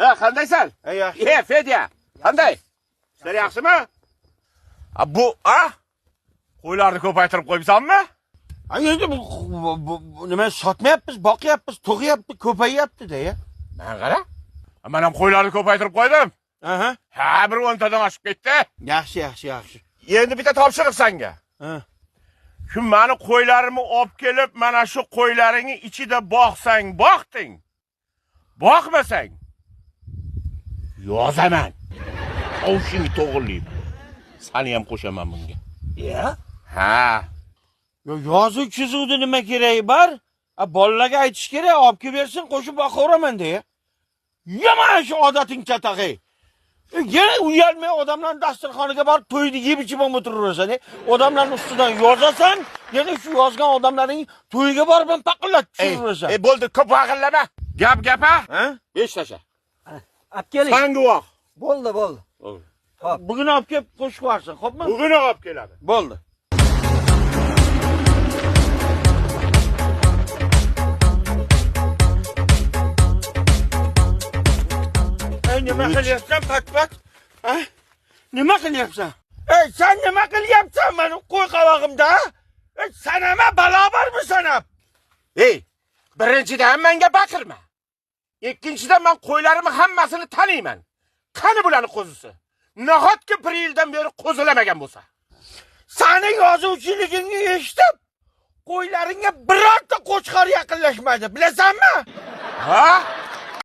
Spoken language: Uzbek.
Ha, qandaysan? Yaxshi. Fedya. Qanday? Ishlar yaxshimi? Bu, qo'ylarni ko'paytirib qo'yibsanmi? Endi nima sotmayapmiz, boqyapmiz, tug'yapti, ko'payyapti-da ya. Men qara. Men ham qo'ylarni ko'paytirib qo'ydim. Aha. Ha, bir 10 tadan oshib ketdi. Yaxshi. Endi bitta topshiriq senga. Shu meni qo'ylarimni olib kelib, mana shu qo'ylaringni ichida boqsang, boqding. Boqmasang, yozaman. Ovshingni to'g'rilayman. Seni ham qo'shaman bunga. Ya? Ha. Yozuv chizuvda nima keragi bor? Bolalarga aytish kerak, olib kelib bersin, qo'shib boqaveraman-da ya. Yomon shu odating chatag'ay. Yana uyalmay odamlarning dasturxoniga borib to'yni yeb ichib o'tiraversan. Odamlarning ustidan yozasan, yana shu yozgan odamlarning to'yiga borib paqillatib tushiraversan. Bo'ldi, ko'p vaqillama. Gap ha? 5 tasha. Olib keling. Sen guvoh. Bo'ldi. Xo'p, bugun olib kelib qo'shib yuborsin, xo'pmi? Bugun olib keladi. Bo'ldi. Nima qilyapsan, pat? Nima qilyapsan? Sen nima qilyapsan meni qo'y qavog'imda? Sen nima balo bormi sanab? Birinchidan menga baqirma. Ikkinchidan men qo'ylarimni hammasini taniyman. Qani bularning qo'zisi? Nahotki bir yildan beri qo'zilamagan bo'lsa. Seni yozuvchiligingni eshitib, qo'ylaringga birorta qo'chqor yaqinlashmaydi, bilasanmi? Ha?